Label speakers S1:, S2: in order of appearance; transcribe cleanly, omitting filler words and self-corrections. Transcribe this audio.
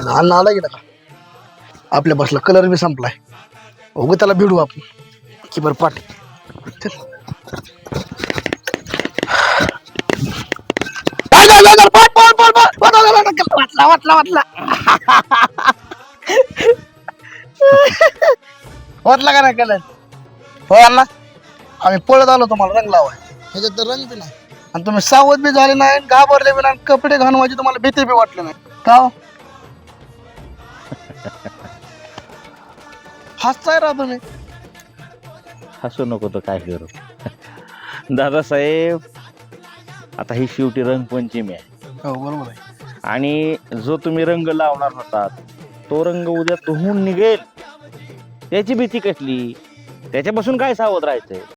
S1: अन्न आला की का आपल्या बसला कलर बी संपलाय. उगं त्याला भिडू आपण की बरं पाठ. चल. पाठ, पाठ, पाठ, पाठ. वाचला वाचला वाचला वाचला का नाही कलर? हो अण्णा, आम्ही पळत आलो तुम्हाला रंग लावाय. ह्याच्यात तर रंग बी नाही आणि तुम्ही सावध बी झाले नाही, घाबरले बी नाही, कपडे घालवायचे तुम्हाला भीती बी वाटली नाही का हो? हसताय राव तुम्ही.
S2: हसू नको तर काय करू. दादासाहेब, आता ही शेवटी रंगपंचमी आहे
S1: हो बरोबर आहे.
S2: आणि जो तुम्ही रंग लावणार होता तो रंग उद्या तुहून निघेल त्याची भीती कसली? त्याच्यापासून काय सावध राहायचंय?